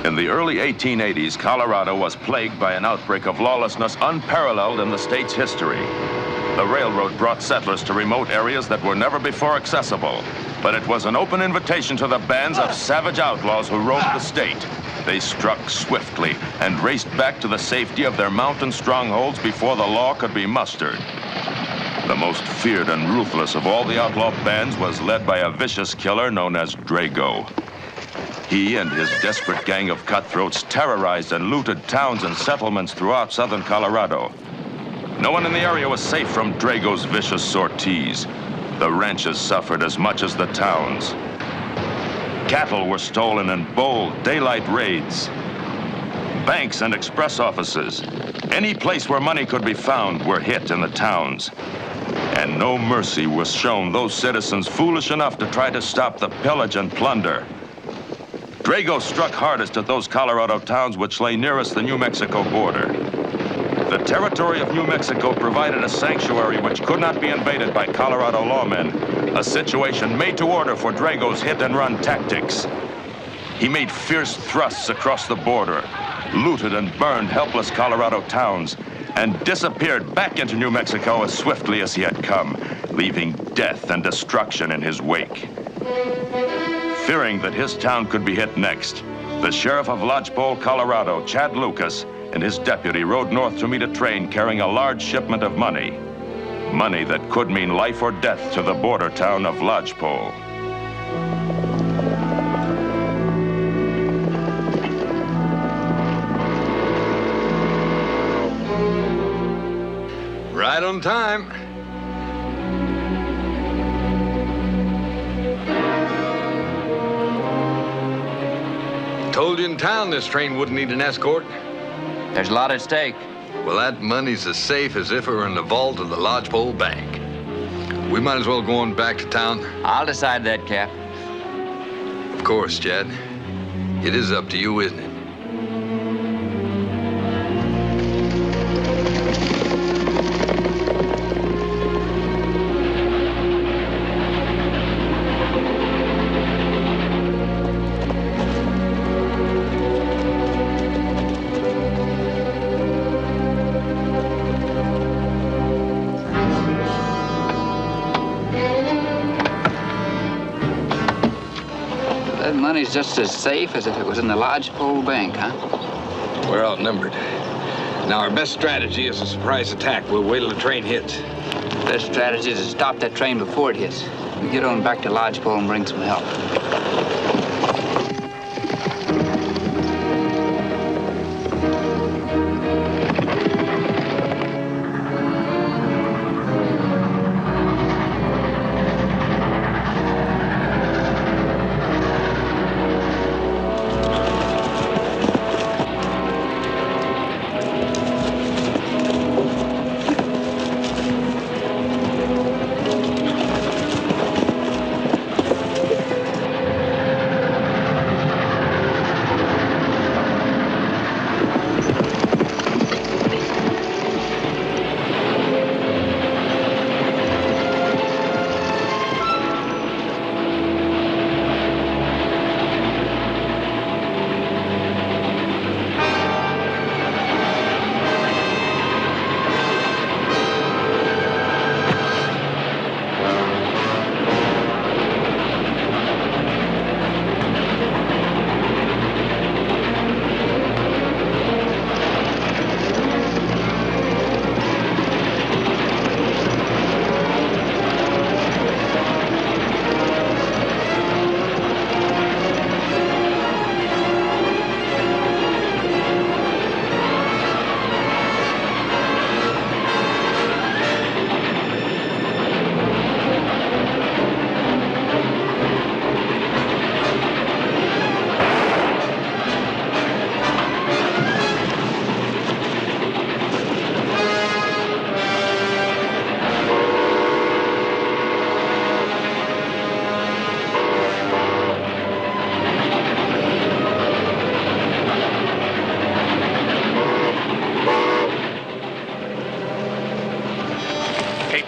In the early 1880s, Colorado was plagued by an outbreak of lawlessness unparalleled in the state's history. The railroad brought settlers to remote areas that were never before accessible, but it was an open invitation to the bands of savage outlaws who roamed the state. They struck swiftly and raced back to the safety of their mountain strongholds before the law could be mustered. The most feared and ruthless of all the outlaw bands was led by a vicious killer known as Drago. He and his desperate gang of cutthroats terrorized and looted towns and settlements throughout southern Colorado. No one in the area was safe from Drago's vicious sorties. The ranches suffered as much as the towns. Cattle were stolen in bold daylight raids. Banks and express offices, any place where money could be found, were hit in the towns. And no mercy was shown those citizens foolish enough to try to stop the pillage and plunder. Drago struck hardest at those Colorado towns which lay nearest the New Mexico border. The territory of New Mexico provided a sanctuary which could not be invaded by Colorado lawmen, a situation made to order for Drago's hit-and-run tactics. He made fierce thrusts across the border, looted and burned helpless Colorado towns, and disappeared back into New Mexico as swiftly as he had come, leaving death and destruction in his wake. Fearing that his town could be hit next, the sheriff of Lodgepole, Colorado, Chad Lucas, and his deputy rode north to meet a train carrying a large shipment of money. Money that could mean life or death to the border town of Lodgepole. Right on time. Told you in town this train wouldn't need an escort. There's a lot at stake. Well, that money's as safe as if it were in the vault of the Lodgepole Bank. We might as well go on back to town. I'll decide that, Cap. Of course, Chad. It is up to you, isn't it? That money's just as safe as if it was in the Lodgepole Bank, huh? We're outnumbered. Now, our best strategy is a surprise attack. We'll wait till the train hits. Best strategy is to stop that train before it hits. We get on back to Lodgepole and bring some help.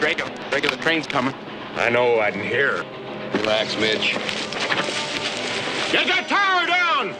Drago, the train's coming. I know, I didn't hear. Relax, Mitch. Get that tower down!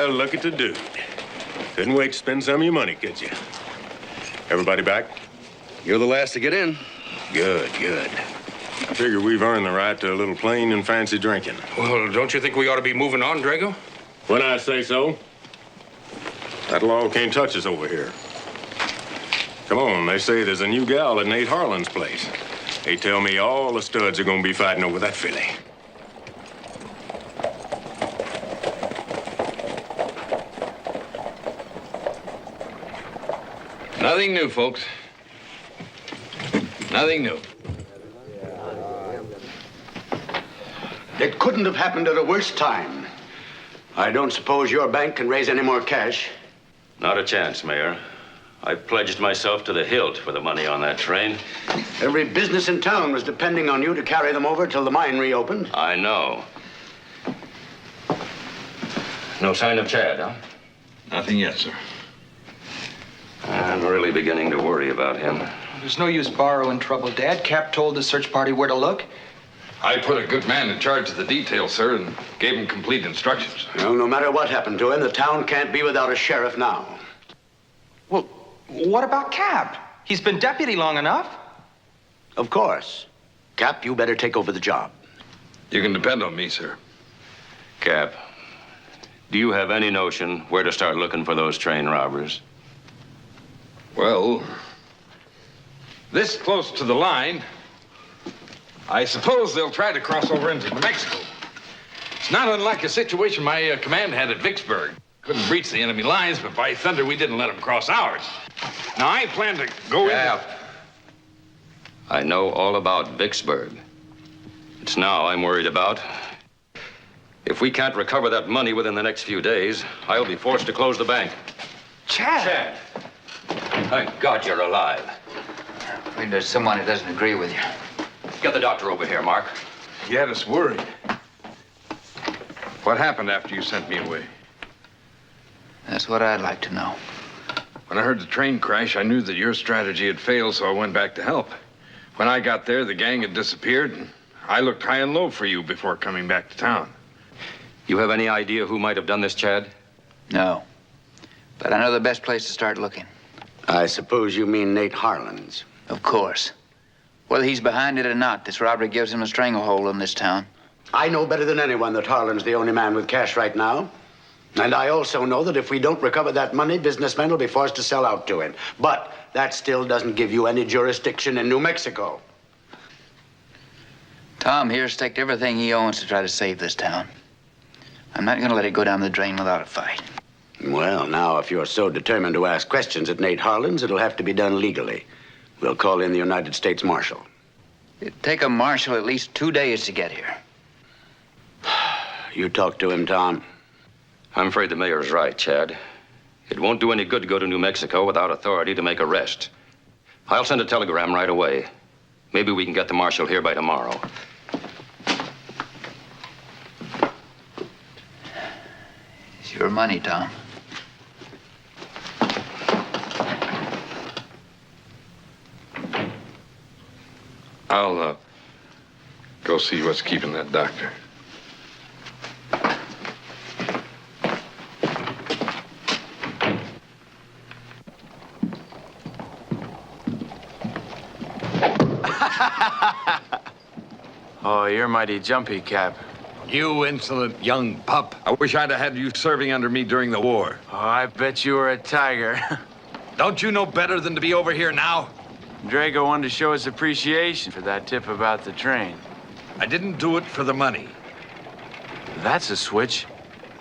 Well, look at the dude. Couldn't wait to spend some of your money, could you? Everybody back? You're the last to get in. Good, good. I figure we've earned the right to a little plain and fancy drinking. Well, don't you think we ought to be moving on, Drago? When I say so, that law can't touch us over here. Come on, they say there's a new gal at Nate Harlan's place. They tell me all the studs are gonna be fighting over that filly. Nothing new, folks. Nothing new. It couldn't have happened at a worse time. I don't suppose your bank can raise any more cash. Not a chance, Mayor. I've pledged myself to the hilt for the money on that train. Every business in town was depending on you to carry them over till the mine reopened. I know. No sign of Chad, huh? Nothing yet, sir. I'm really beginning to worry about him. There's no use borrowing trouble, Dad. Cap told the search party where to look. I put a good man in charge of the detail, sir, and gave him complete instructions. Well, no matter what happened to him, the town can't be without a sheriff now. Well, what about Cap? He's been deputy long enough. Of course. Cap, you better take over the job. You can depend on me, sir. Cap, do you have any notion where to start looking for those train robbers? Well, this close to the line, I suppose they'll try to cross over into New Mexico. It's not unlike a situation my command had at Vicksburg. Couldn't breach the enemy lines, but by thunder, we didn't let them cross ours. Now, I plan to go in. I know all about Vicksburg. It's now I'm worried about. If we can't recover that money within the next few days, I'll be forced to close the bank. Chad! Thank God you're alive. I'm afraid there's someone who doesn't agree with you. Get the doctor over here, Mark. You had us worried. What happened after you sent me away? That's what I'd like to know. When I heard the train crash, I knew that your strategy had failed, so I went back to help. When I got there, the gang had disappeared, and I looked high and low for you before coming back to town. You have any idea who might have done this, Chad? No. But I know the best place to start looking. I suppose you mean Nate Harlan's. Of course. Whether he's behind it or not, this robbery gives him a stranglehold on this town. I know better than anyone that Harlan's the only man with cash right now. And I also know that if we don't recover that money, businessmen will be forced to sell out to him. But that still doesn't give you any jurisdiction in New Mexico. Tom here's staked everything he owns to try to save this town. I'm not going to let it go down the drain without a fight. Well, now, if you're so determined to ask questions at Nate Harlan's, it'll have to be done legally. We'll call in the United States Marshal. It'd take a marshal at least 2 days to get here. You talk to him, Tom. I'm afraid the mayor's right, Chad. It won't do any good to go to New Mexico without authority to make arrest. I'll send a telegram right away. Maybe we can get the marshal here by tomorrow. It's your money, Tom. I'll go see what's keeping that doctor. Oh, you're mighty jumpy, Cap. You insolent young pup. I wish I'd have had you serving under me during the war. Oh, I bet you were a tiger. Don't you know better than to be over here now? Drago wanted to show his appreciation for that tip about the train. I didn't do it for the money. That's a switch.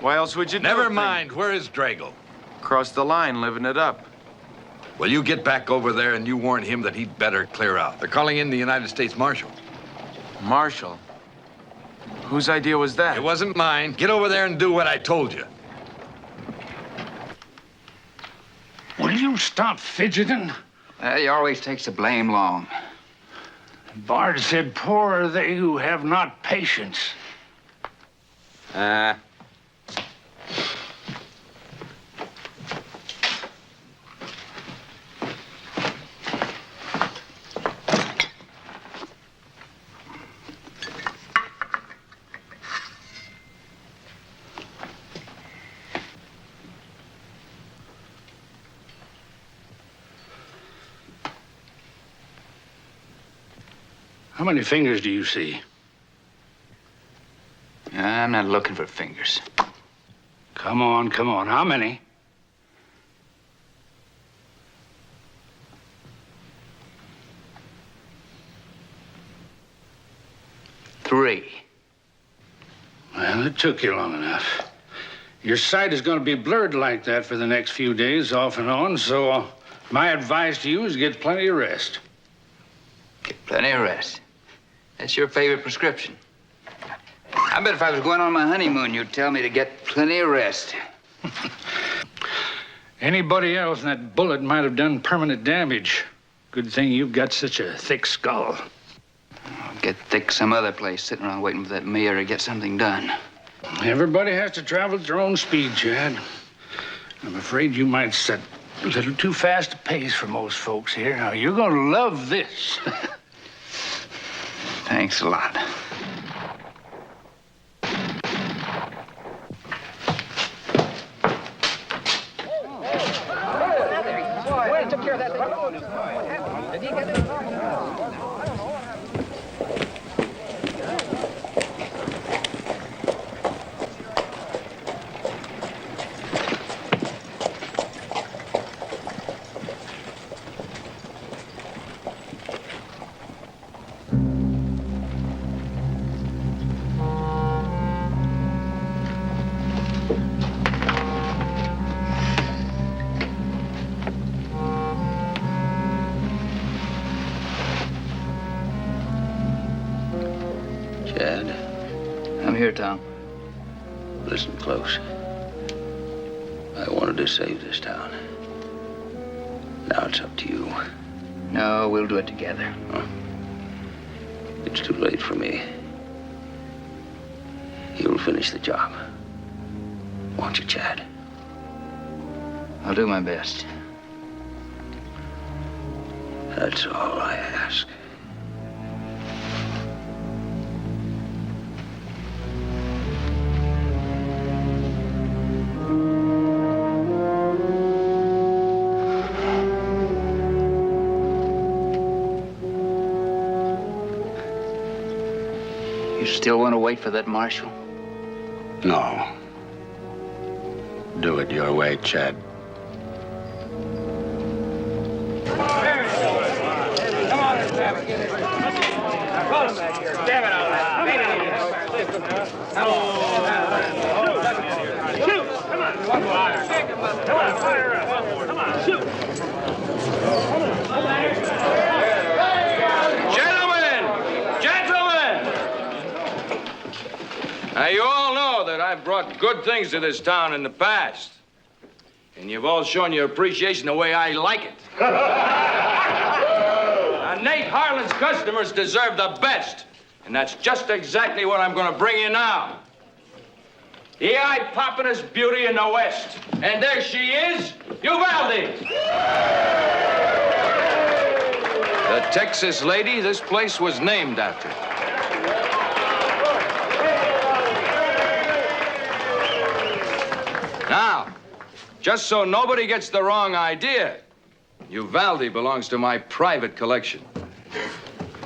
Why else would you do Never a thing? mind. Where is Drago? Crossed the line, living it up. Well, you get back over there and you warn him that he'd better clear out. They're calling in the United States Marshal. Marshal? Whose idea was that? It wasn't mine. Get over there and do what I told you. Will you stop fidgeting? He always takes the blame long. Bard said, poor are they who have not patience. How many fingers do you see? I'm not looking for fingers. Come on, come on. How many? Three. Well, it took you long enough. Your sight is going to be blurred like that for the next few days, off and on, so my advice to you is get plenty of rest. Get plenty of rest. That's your favorite prescription. I bet if I was going on my honeymoon, you'd tell me to get plenty of rest. Anybody else, that bullet might have done permanent damage. Good thing you've got such a thick skull. I'll get thick some other place, sitting around waiting for that mayor to get something done. Everybody has to travel at their own speed, Chad. I'm afraid you might set a little too fast a pace for most folks here. Now, you're going to love this. Thanks a lot. Chad? I'm here, Tom. Listen close. I wanted to save this town. Now it's up to you. No, we'll do it together. Huh? It's too late for me. You'll finish the job. Won't you, Chad? I'll do my best. That's all I ask. You still want to wait for that marshal? No. Do it your way, Chad. Now, you all know that I've brought good things to this town in the past. And you've all shown your appreciation the way I like it. Now, Nate Harlan's customers deserve the best. And that's just exactly what I'm going to bring you now. The eye-poppin'est beauty in the West. And there she is, Uvalde. The Texas lady this place was named after. Now, just so nobody gets the wrong idea, Uvalde belongs to my private collection.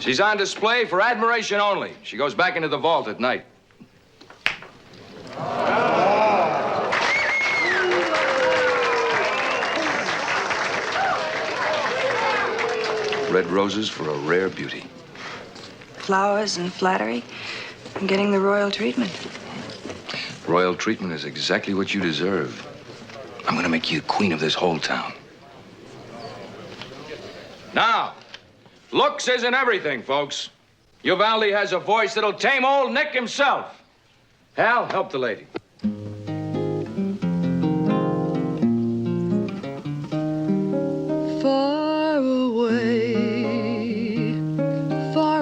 She's on display for admiration only. She goes back into the vault at night. Red roses for a rare beauty. Flowers and flattery, and getting the royal treatment. Royal treatment is exactly what you deserve. I'm gonna make you queen of this whole town. Now, looks isn't everything, folks. Uvalde has a voice that'll tame old Nick himself. Hal, help the lady. Far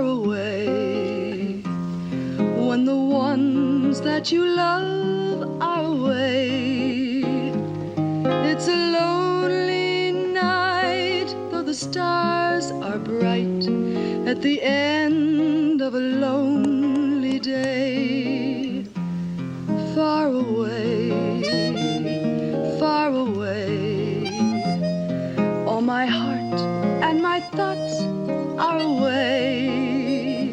away, when the ones that you love are away. It's a lonely night, though the stars are bright, at the end of a lonely day. Far away, all my heart and my thoughts are away.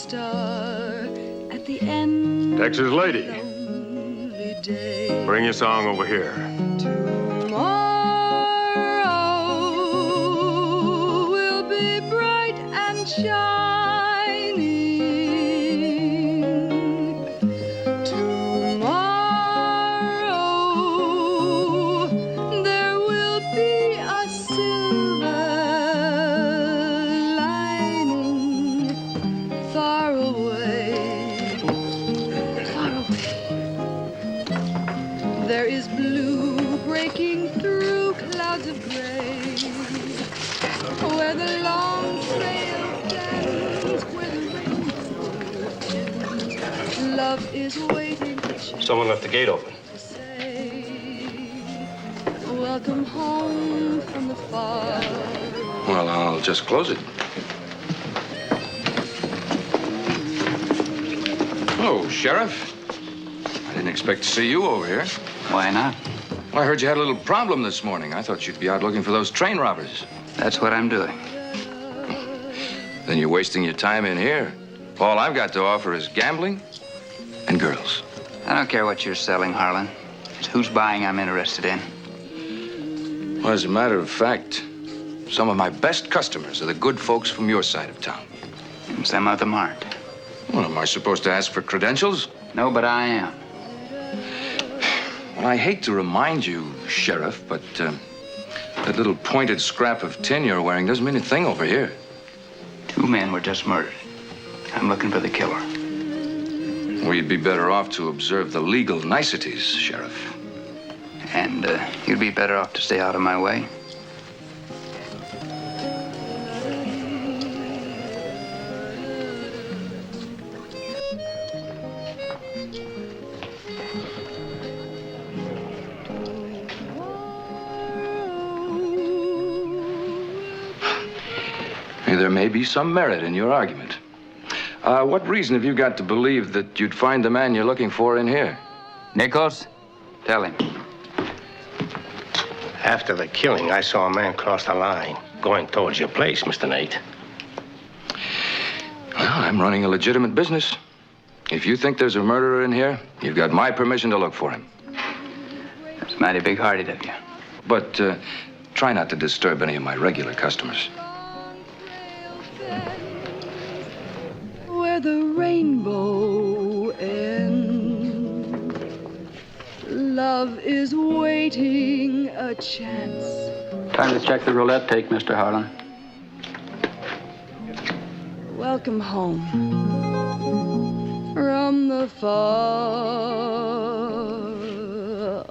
star at the end. Texas lady, bring your song over here. Tomorrow will be bright and shining. Tomorrow there will be a silver lining far away, far away. There is blue breaking through clouds of gray, where the long trail bends, where the rainbow ends. Love is waiting to Someone left the gate open. say, welcome home from the far. Well, I'll just close it. Oh, Sheriff. I didn't expect to see you over here. Why not? Well, I heard you had a little problem this morning. I thought you'd be out looking for those train robbers. That's what I'm doing. Then you're wasting your time in here. All I've got to offer is gambling and girls. I don't care what you're selling, Harlan. It's who's buying I'm interested in. Well, as a matter of fact, some of my best customers are the good folks from your side of town. And some of them aren't. Well, am I supposed to ask for credentials? No, but I am. Well, I hate to remind you, Sheriff, but that little pointed scrap of tin you're wearing doesn't mean a thing over here. 2 men were just murdered. I'm looking for the killer. Well, you'd be better off to observe the legal niceties, Sheriff. And you'd be better off to stay out of my way. There may be some merit in your argument. What reason have you got to believe that you'd find the man you're looking for in here? Nichols, tell him. After the killing, I saw a man cross the line, going towards your place, Mr. Nate. Well, I'm running a legitimate business. If you think there's a murderer in here, you've got my permission to look for him. That's mighty big-hearted of you. But try not to disturb any of my regular customers. Where the rainbow ends, love is waiting a chance. Time to check the roulette take, Mr. Harlan. Welcome home from the far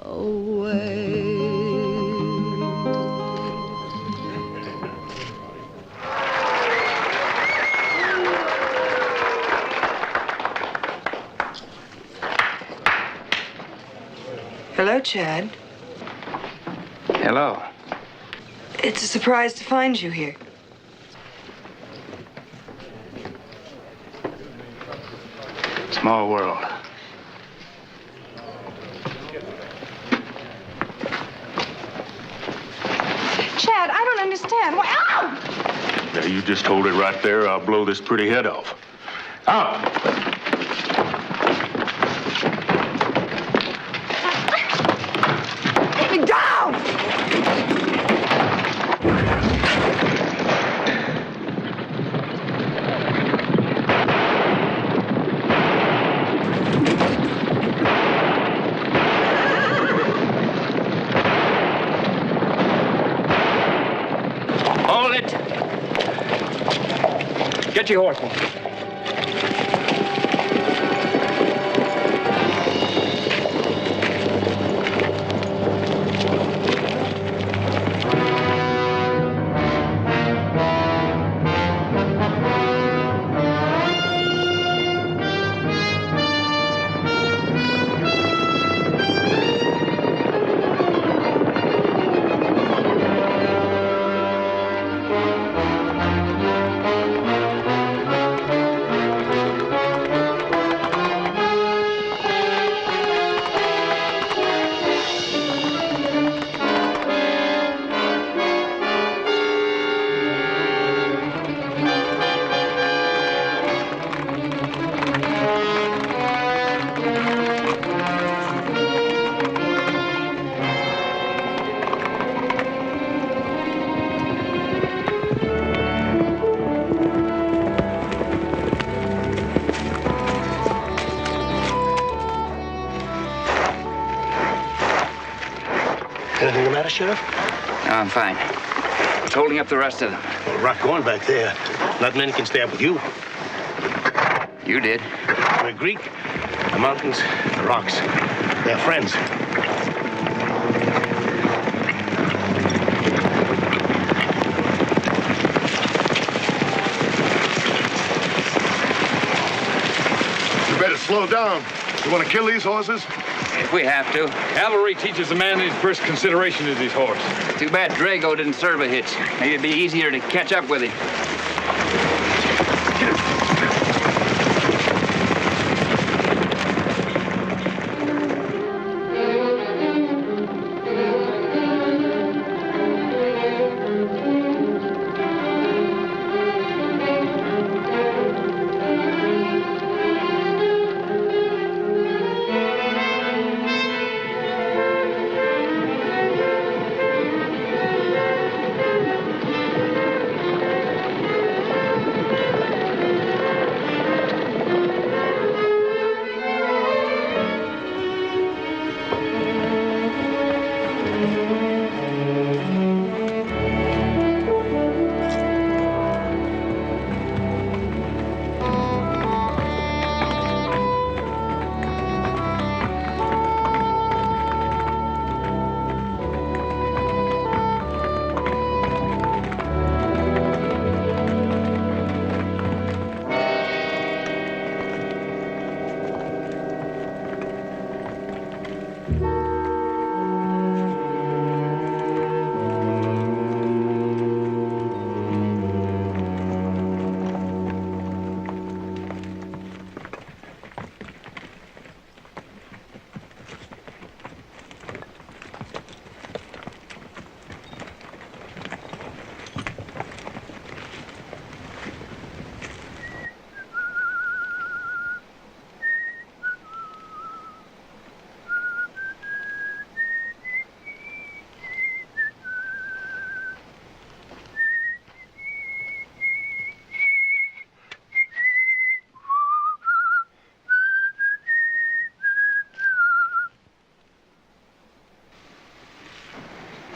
away. Hello, Chad. Hello. It's a surprise to find you here. Small world. Chad, I don't understand. Why? Ow! Now, you just hold it right there. I'll blow this pretty head off. Out! Get me down! Hold it. Get your horseman. matter, Sheriff? No, I'm fine. What's holding up the rest of them? Well, rock going back there. Not many can stay up with you. You did. We're Greek. The mountains, the rocks. They're friends. You better slow down. You want to kill these horses? If we have to. Cavalry teaches a man his first consideration is his horse. Too bad Drago didn't serve a hitch. Maybe it'd be easier to catch up with him.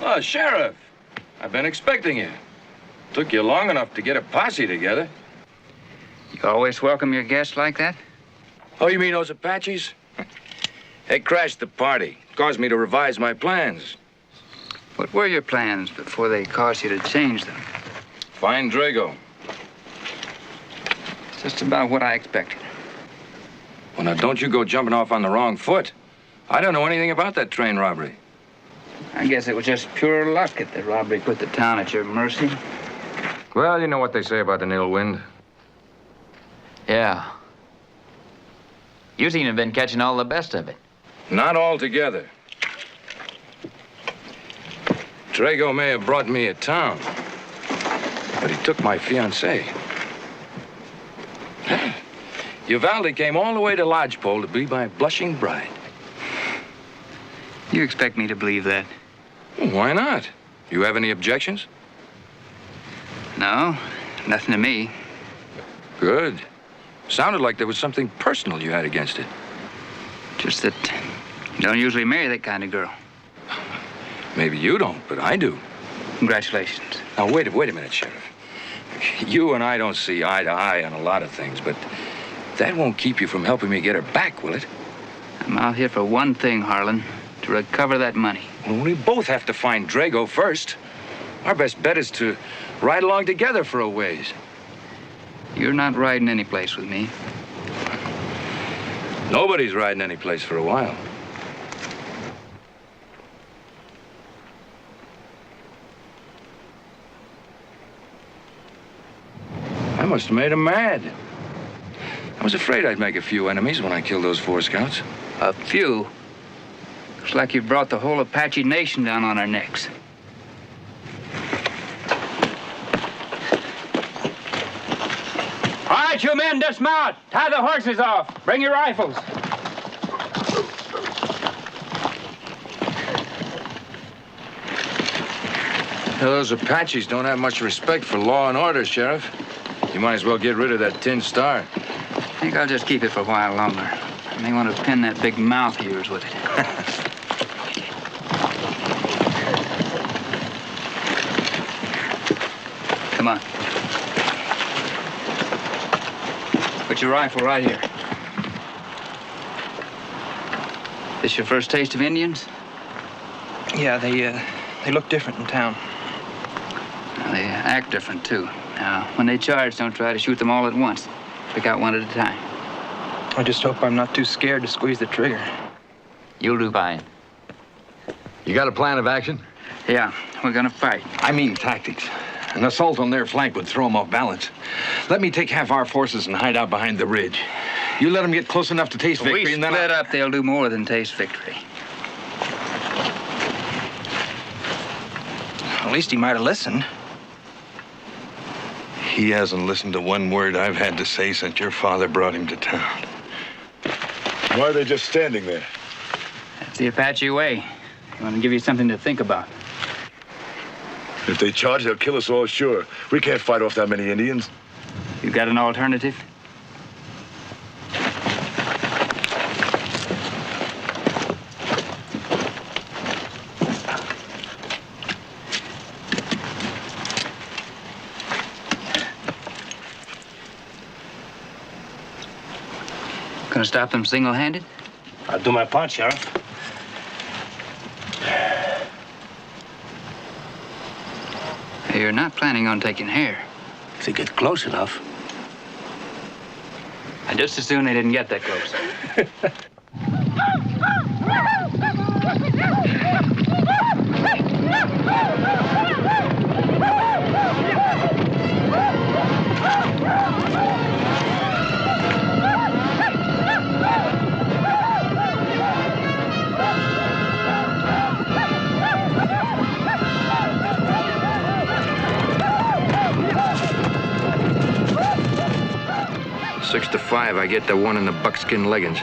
Oh, Sheriff, I've been expecting you. Took you long enough to get a posse together. You always welcome your guests like that? Oh, you mean those Apaches? They crashed the party, caused me to revise my plans. What were your plans before they caused you to change them? Find Drago. It's just about what I expected. Well, now, don't you go jumping off on the wrong foot. I don't know anything about that train robbery. I guess it was just pure luck that the robbery put the town at your mercy. Well, you know what they say about an ill wind. Yeah. You seem to have been catching all the best of it. Not altogether. Drago may have brought me a town, but he took my fiancée. Uvalde came all the way to Lodgepole to be my blushing bride. You expect me to believe that? Well, why not? You have any objections? No, nothing to me. Good. Sounded like there was something personal you had against it. Just that you don't usually marry that kind of girl. Maybe you don't, but I do. Congratulations. Now, wait a minute, Sheriff. You and I don't see eye to eye on a lot of things, but that won't keep you from helping me get her back, will it? I'm out here for one thing, Harlan. To recover that money. Well, we both have to find Drago first. Our best bet is to ride along together for a ways. You're not riding any place with me. Nobody's riding any place for a while. I must have made him mad. I was afraid I'd make a few enemies when I killed those 4 scouts. A few? Looks like you brought the whole Apache nation down on our necks. All right, you men, dismount. Tie the horses off. Bring your rifles. Those Apaches don't have much respect for law and order, Sheriff. You might as well get rid of that tin star. I think I'll just keep it for a while longer. I may want to pin that big mouth of yours with it. Come on. Put your rifle right here. This your first taste of Indians? Yeah, they look different in town. Well, they act different, too. Now, when they charge, don't try to shoot them all at once. Pick out one at a time. I just hope I'm not too scared to squeeze the trigger. You'll do fine. You got a plan of action? Yeah, we're gonna fight. I mean tactics. An assault on their flank would throw them off balance. Let me take half our forces and hide out behind the ridge. You let them get close enough to taste victory, We and then split up, they'll do more than taste victory. At least he might have listened. He hasn't listened to one word I've had to say since your father brought him to town. Why are they just standing there? That's the Apache way. They want to give you something to think about. If they charge, they'll kill us all, sure. We can't fight off that many Indians. You got an alternative? Gonna stop them single-handed? I'll do my part, Sheriff. You're not planning on taking hair. If they get close enough. I'd just as soon they didn't get that close. Six to 5, I get the one in the buckskin leggings.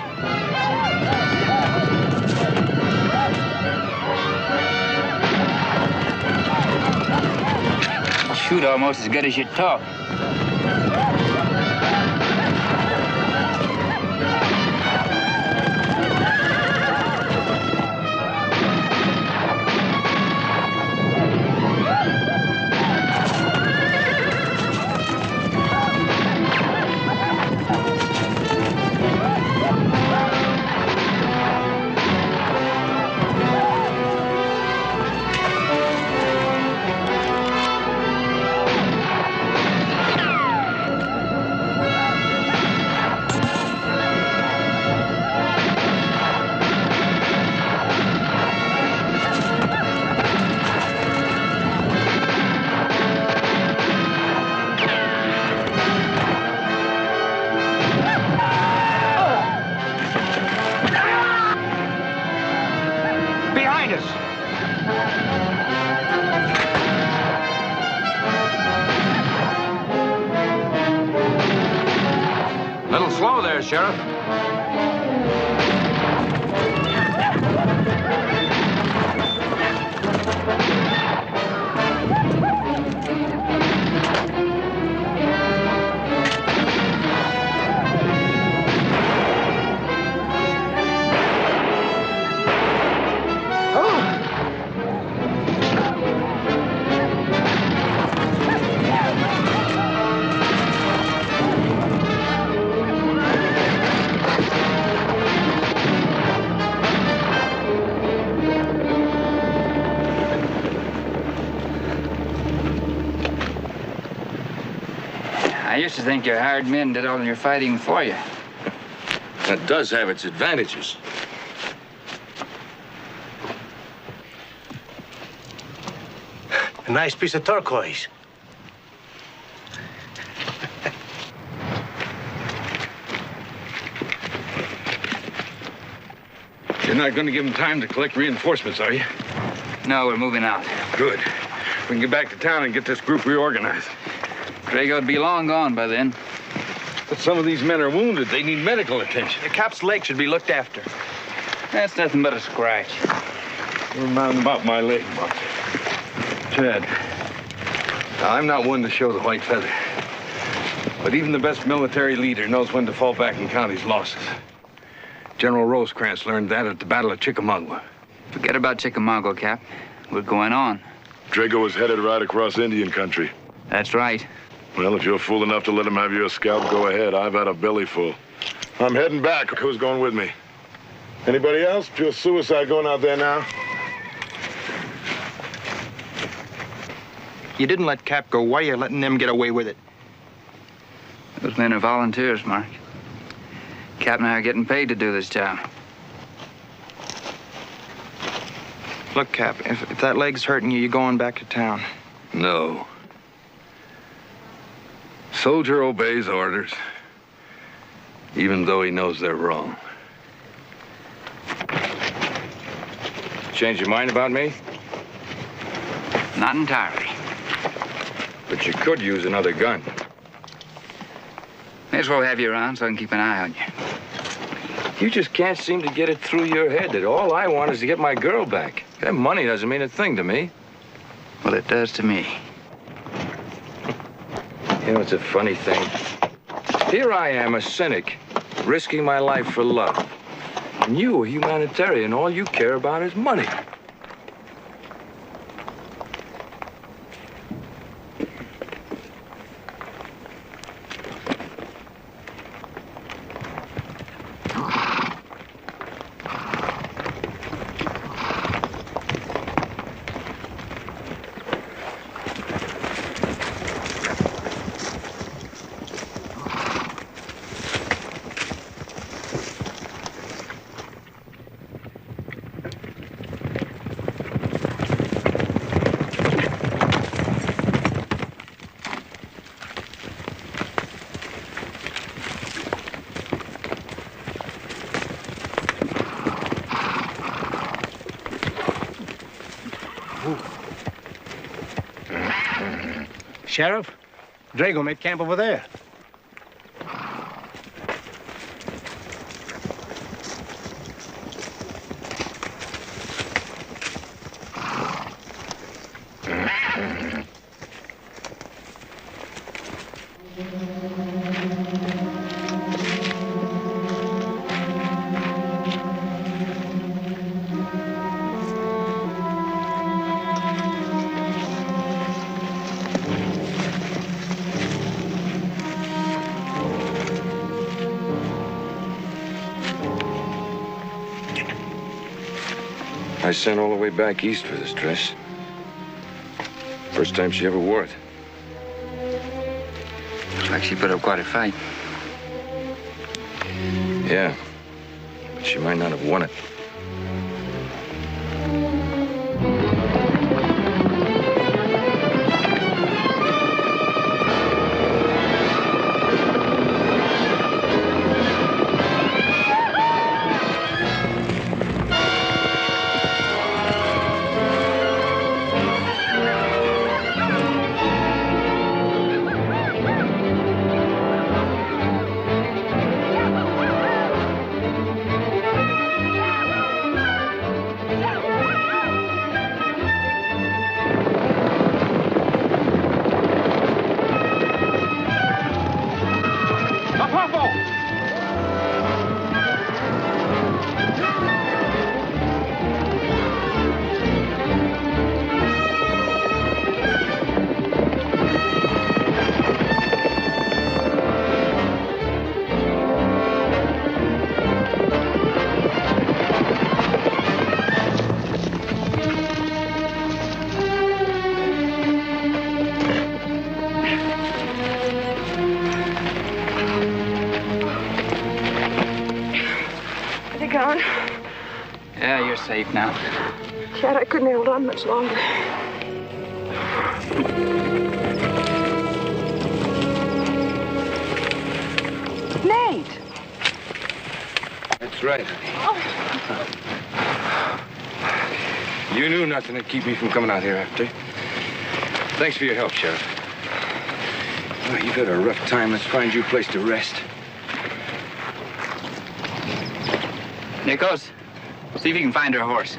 Shoot almost as good as you talk. Little slow there, Sheriff. I used to think your hired men did all your fighting for you. That does have its advantages. A nice piece of turquoise. You're not going to give them time to collect reinforcements, are you? No, we're moving out. Good. We can get back to town and get this group reorganized. Drago'd be long gone by then. But some of these men are wounded. They need medical attention. The Cap's leg should be looked after. That's nothing but a scratch. Never mind about my leg, Buck. Chad, now, I'm not one to show the white feather. But even the best military leader knows when to fall back and count his losses. General Rosecrans learned that at the Battle of Chickamauga. Forget about Chickamauga, Cap. We're going on. Drago was headed right across Indian country. That's right. Well, if you're fool enough to let him have your scalp, go ahead. I've had a belly full. I'm heading back. Who's going with me? Anybody else? Pure suicide going out there now. You didn't let Cap go. Why are you letting them get away with it? Those men are volunteers, Mark. Cap and I are getting paid to do this job. Look, Cap, if that leg's hurting you, you're going back to town. No. Soldier obeys orders, even though he knows they're wrong. Change your mind about me? Not entirely. But you could use another gun. May as well have you around so I can keep an eye on you. You just can't seem to get it through your head that all I want is to get my girl back. That money doesn't mean a thing to me. Well, it does to me. You know, it's a funny thing. Here I am, a cynic, risking my life for love. And you, a humanitarian, all you care about is money. Sheriff, Drago made camp over there. I sent all the way back east for this dress. First time she ever wore it. Looks like she put up quite a fight. Yeah, but she might not have won it. Yeah, you're safe now. Chad, I couldn't hold on much longer. Nate! That's right. You knew nothing to keep me from coming out here after. Thanks for your help, Sheriff. Well, you've had a rough time. Let's find you a place to rest. Nichols, see if you can find her horse.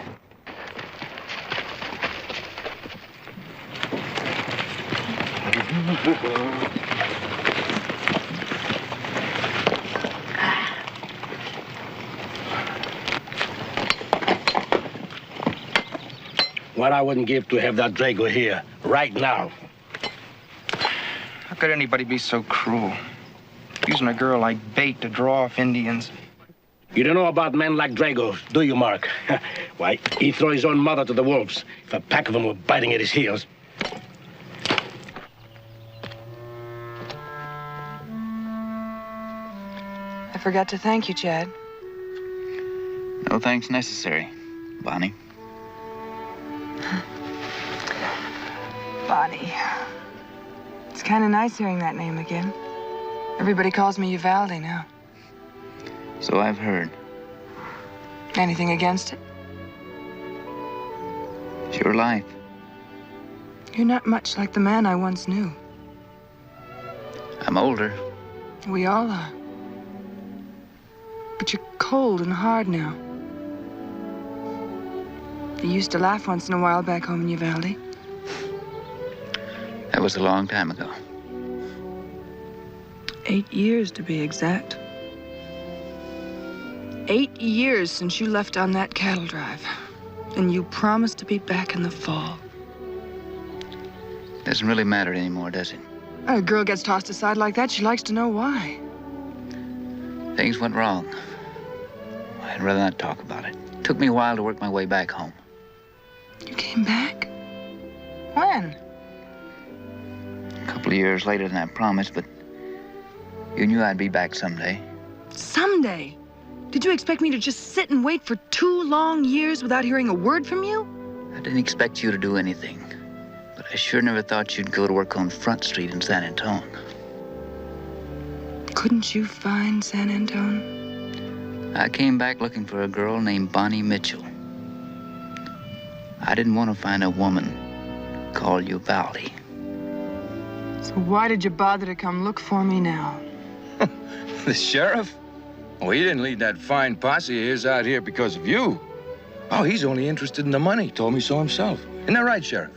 What I wouldn't give to have that Drago here, right now. could anybody be so cruel? Using a girl like bait to draw off Indians. You don't know about men like Drago, do you, Mark? Why, he'd throw his own mother to the wolves if a pack of them were biting at his heels. I forgot to thank you, Chad. No thanks necessary, Bonnie. Bonnie. It's kind of nice hearing that name again. Everybody calls me Uvalde now. So I've heard. Anything against it? It's your life. You're not much like the man I once knew. I'm older. We all are. But you're cold and hard now. You used to laugh once in a while back home in Uvalde. That was a long time ago. 8 years, to be exact. 8 years since you left on that cattle drive. And you promised to be back in the fall. Doesn't really matter anymore, does it? A girl gets tossed aside like that, she likes to know why. Things went wrong. I'd rather not talk about it. Took me a while to work my way back home. You came back? When? A couple of years later than I promised, but you knew I'd be back someday. Someday? Did you expect me to just sit and wait for 2 long years without hearing a word from you? I didn't expect you to do anything, but I sure never thought you'd go to work on Front Street in San Antone. Couldn't you find San Antone? I came back looking for a girl named Bonnie Mitchell. I didn't want to find a woman called Uvalde. So why did you bother to come look for me now? The sheriff? Oh, he didn't lead that fine posse of his out here because of you. Oh, he's only interested in the money. Told me so himself. Isn't that right, Sheriff?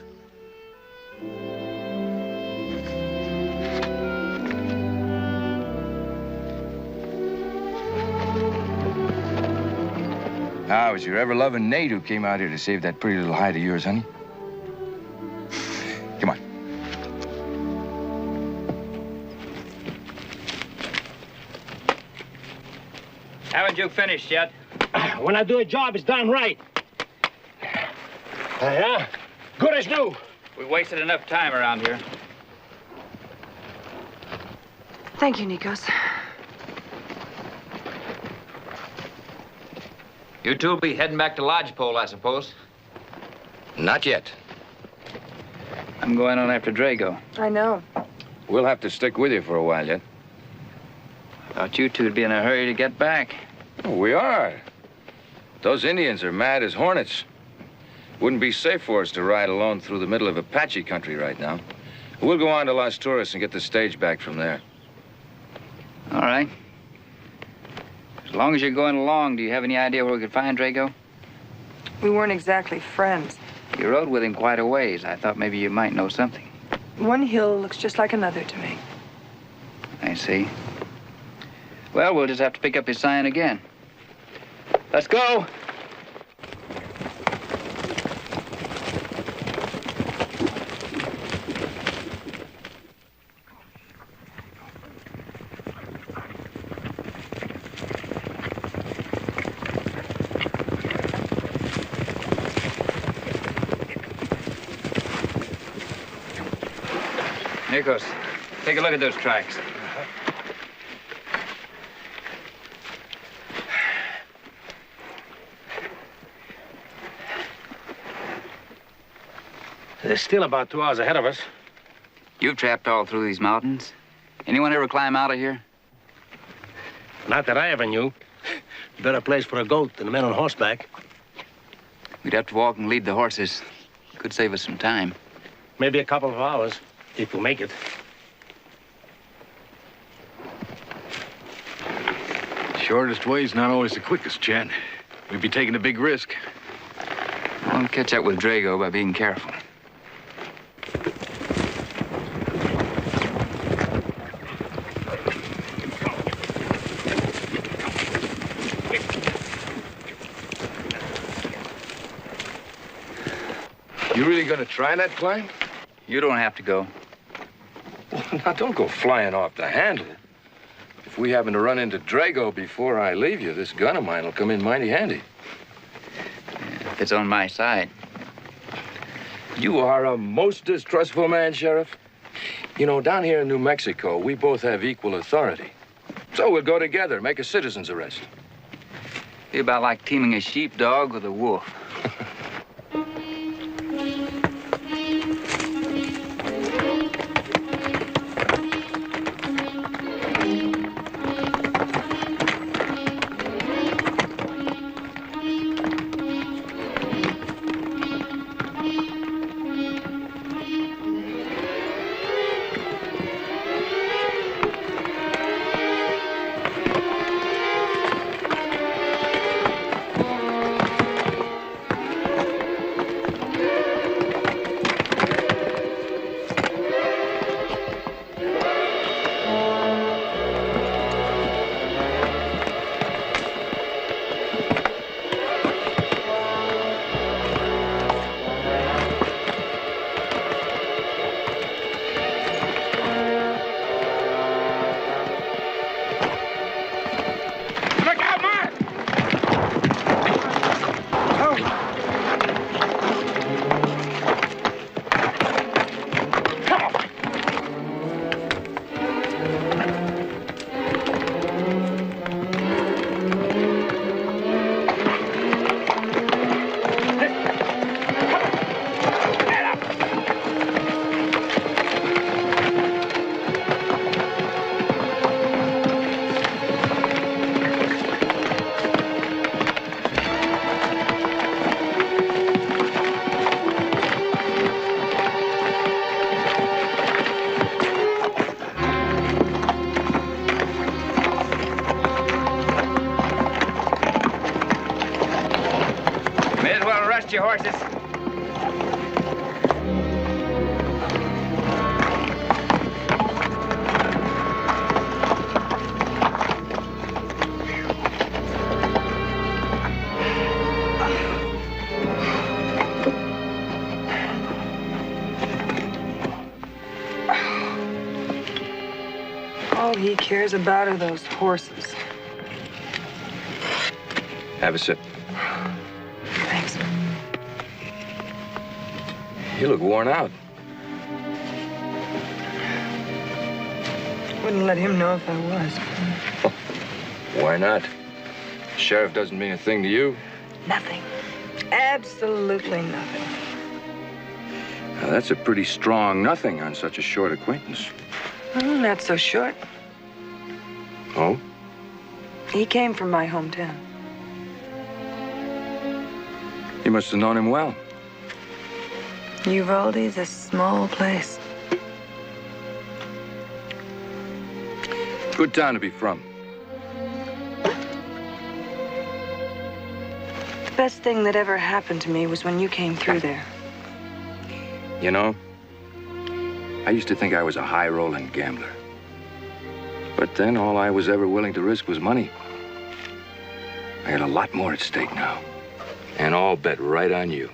Ah, it was your ever-loving Nate who came out here to save that pretty little hide of yours, honey. Come on. Haven't you finished yet? When I do a job, it's done right. Yeah? Good as new. We've wasted enough time around here. Thank you, Nikos. You two will be heading back to Lodgepole, I suppose. Not yet. I'm going on after Drago. I know. We'll have to stick with you for a while yet. Thought you two'd be in a hurry to get back. Oh, we are. Those Indians are mad as hornets. Wouldn't be safe for us to ride alone through the middle of Apache country right now. We'll go on to Las Turras and get the stage back from there. All right. As long as you're going along, do you have any idea where we could find Drago? We weren't exactly friends. You rode with him quite a ways. I thought maybe you might know something. One hill looks just like another to me. I see. Well, we'll just have to pick up his sign again. Let's go. Nikos, take a look at those tracks. They're still about 2 hours ahead of us. You've trapped all through these mountains. Anyone ever climb out of here? Not that I ever knew. Better place for a goat than a man on horseback. We'd have to walk and lead the horses. Could save us some time. Maybe a couple of hours, if we make it. Shortest way's not always the quickest, Chad. We'd be taking a big risk. We'll catch up with Drago by being careful. You really gonna try that climb? You don't have to go. Now, don't go flying off the handle. If we happen to run into Drago before I leave you, this gun of mine will come in mighty handy. If it's on my side. You are a most distrustful man, Sheriff. You know, down here in New Mexico, we both have equal authority. So we'll go together, make a citizen's arrest. Be about like teaming a sheepdog with a wolf. Your horses. All he cares about are those horses. Have a sip. Thanks. You look worn out. Wouldn't let him know if I was. Why not? Sheriff doesn't mean a thing to you. Nothing. Absolutely nothing. Now, that's a pretty strong nothing on such a short acquaintance. Not so short. Oh? He came from my hometown. You must have known him well. Uvalde's a small place. Good town to be from. The best thing that ever happened to me was when you came through there. You know, I used to think I was a high-rolling gambler. But then all I was ever willing to risk was money. I got a lot more at stake now. And all bet right on you.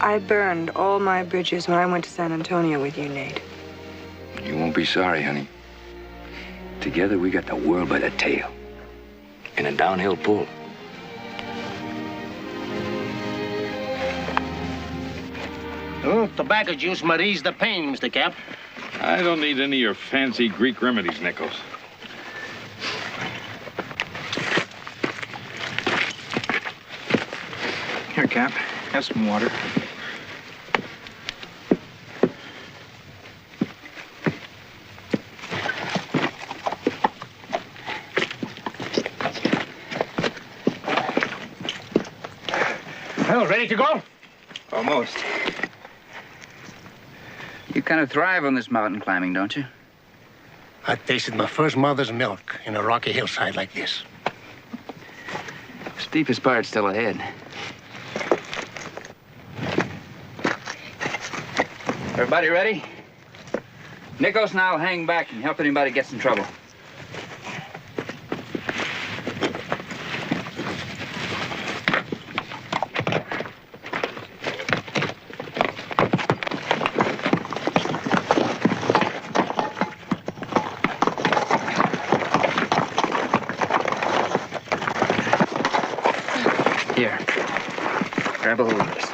I burned all my bridges when I went to San Antonio with you, Nate. You won't be sorry, honey. Together, we got the world by the tail. In a downhill pull. Oh, tobacco juice might ease the pain, Mr. Cap. I don't need any of your fancy Greek remedies, Nichols. Here, Cap. Have some water. Well, ready to go? Almost. You kind of thrive on this mountain climbing, don't you? I tasted my first mother's milk in a rocky hillside like this. Steepest part's still ahead. Everybody ready? Nichols and I'll hang back and help anybody gets in trouble. Grab a hold of this.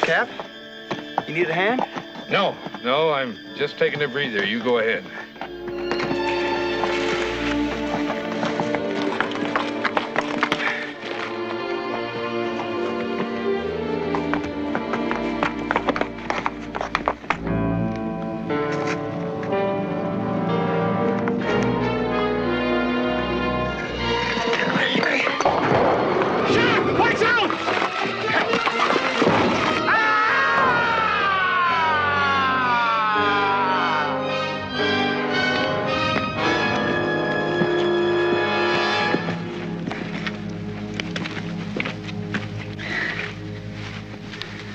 Cap, you need a hand? No, I'm just taking a breather. You go ahead. Watch out!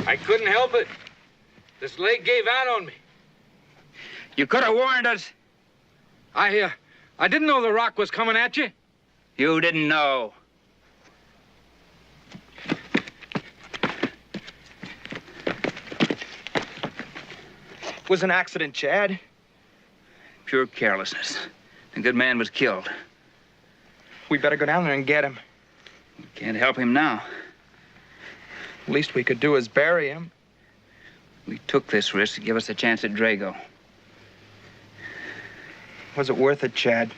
I couldn't help it. This leg gave out on me. You could have warned us. I didn't know the rock was coming at you. You didn't know. It was an accident, Chad. Pure carelessness. The good man was killed. We better go down there and get him. We can't help him now. Least we could do is bury him. We took this risk to give us a chance at Drago. Was it worth it, Chad?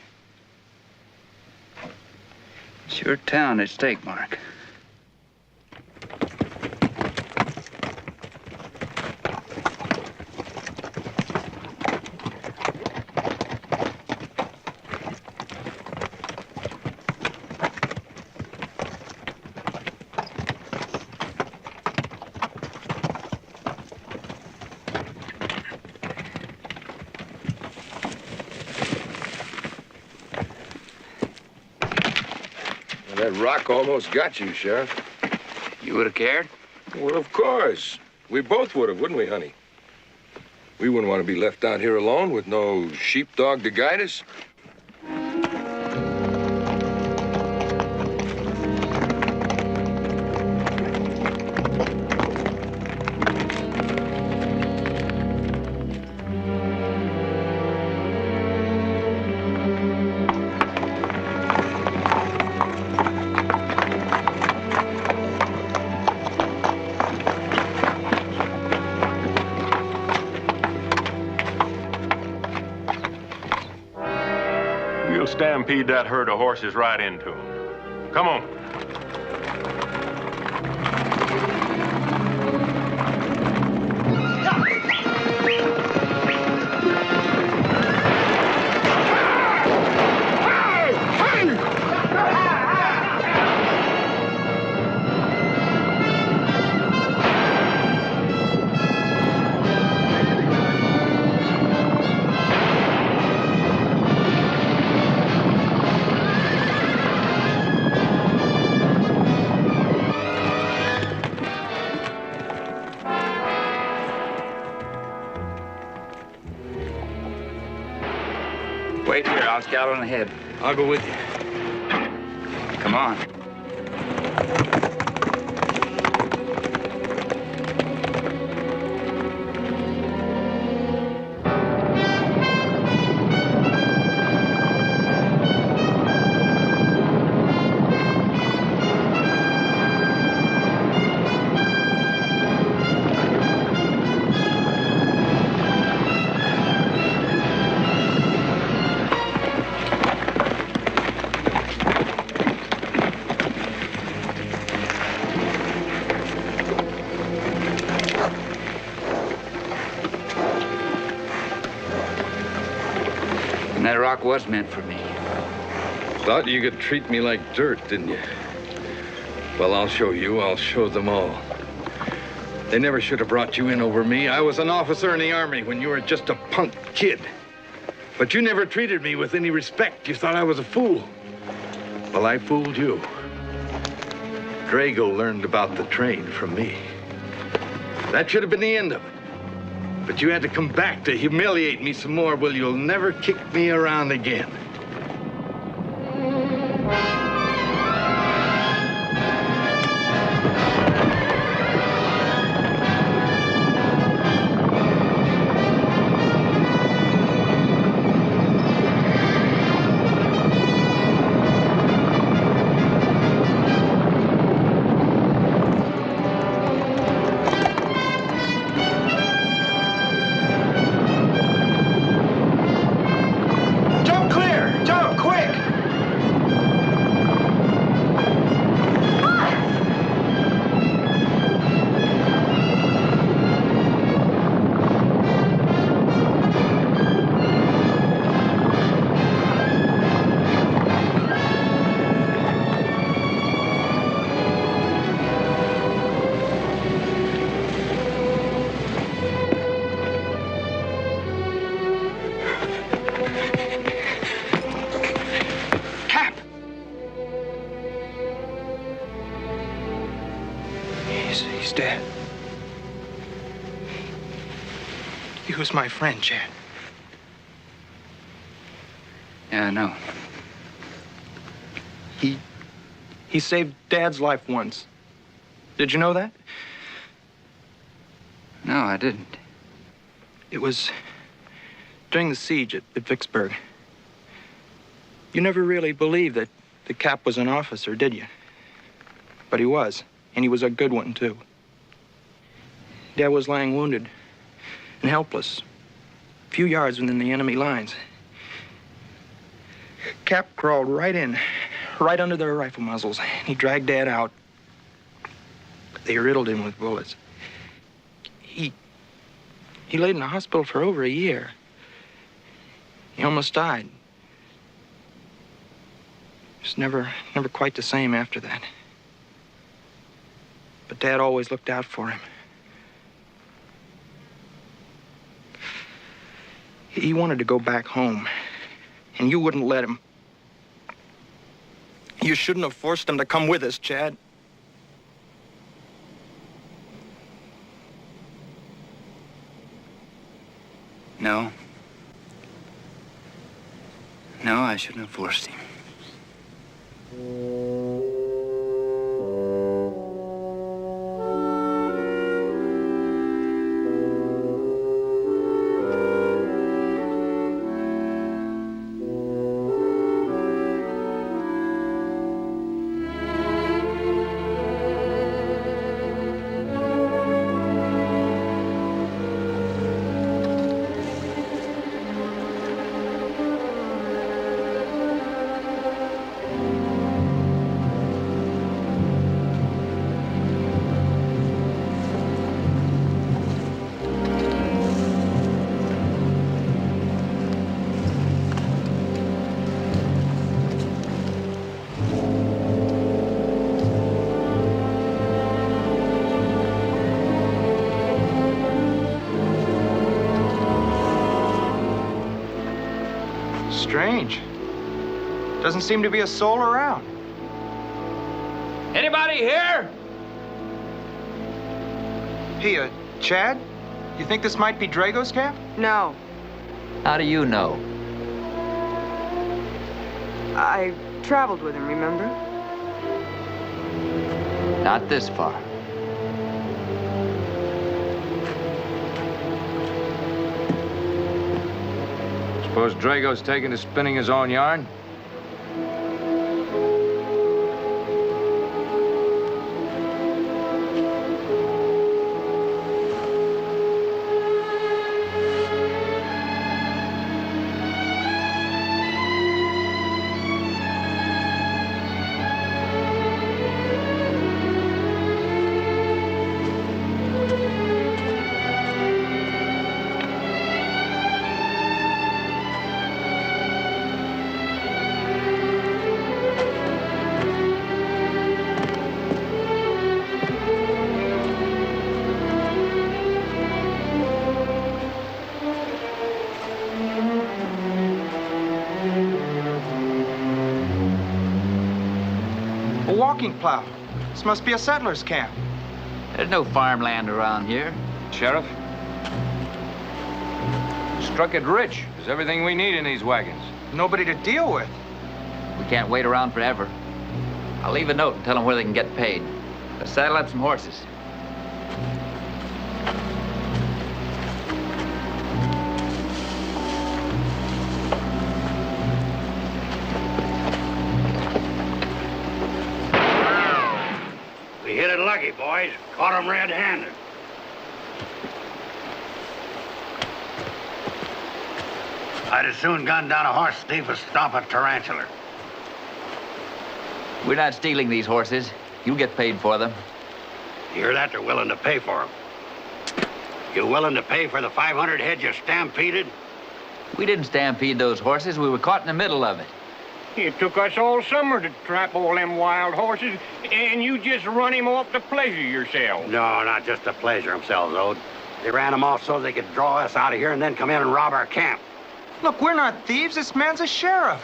It's your town at stake, Mark. That rock almost got you, Sheriff. You would have cared? Well, of course. We both would have, wouldn't we, honey? We wouldn't want to be left out here alone with no sheepdog to guide us. We'll stampede that herd of horses right into them. Come on. Wait here, I'll scout on ahead. I'll go with you. Come on. work was meant for me. Thought you could treat me like dirt, didn't you? Well, I'll show you. I'll show them all. They never should have brought you in over me. I was an officer in the Army when you were just a punk kid. But you never treated me with any respect. You thought I was a fool. Well, I fooled you. Drago learned about the trade from me. That should have been the end of it. But you had to come back to humiliate me some more. Well, you'll never kick me around again. He's dead. He was my friend, Chad. Yeah, I know. He saved Dad's life once. Did you know that? No, I didn't. It was during the siege at Vicksburg. You never really believed that the Cap was an officer, did you? But he was, and he was a good one, too. Dad was lying wounded and helpless, a few yards within the enemy lines. Cap crawled right in, right under their rifle muzzles, and he dragged Dad out. They riddled him with bullets. He laid in the hospital for over a year. He almost died. It was never quite the same after that. But Dad always looked out for him. He wanted to go back home, and you wouldn't let him. You shouldn't have forced him to come with us, Chad. No. No, I shouldn't have forced him. Strange. Doesn't seem to be a soul around. Anybody here? Hey, Chad? You think this might be Drago's Cap? No. How do you know? I traveled with him, remember? Not this far. Suppose Drago's taken to spinning his own yarn? A walking plow. This must be a settler's camp. There's no farmland around here. Sheriff? Struck it rich. There's everything we need in these wagons. Nobody to deal with. We can't wait around forever. I'll leave a note and tell them where they can get paid. Let's saddle up some horses. We hit it lucky, boys. Caught him red-handed. I'd as soon gun down a horse thief as stomp a tarantula. We're not stealing these horses. You'll get paid for them. You hear that? They're willing to pay for them. You willing to pay for the 500 head you stampeded? We didn't stampede those horses. We were caught in the middle of it. It took us all summer to trap all them wild horses, and you just run him off to pleasure yourself. No, not just to pleasure themselves, Ode. They ran them off so they could draw us out of here and then come in and rob our camp. Look, we're not thieves. This man's a sheriff.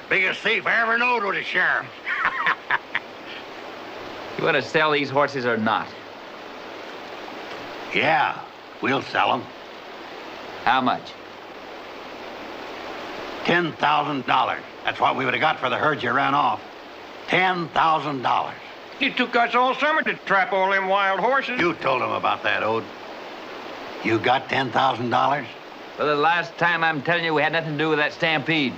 Biggest thief I ever knowed was a sheriff. You want to sell these horses or not? Yeah, we'll sell them. How much? $10,000. That's what we would have got for the herd you ran off. $10,000. It took us all summer to trap all them wild horses. You told them about that, Ode. You got $10,000? For the last time, I'm telling you we had nothing to do with that stampede.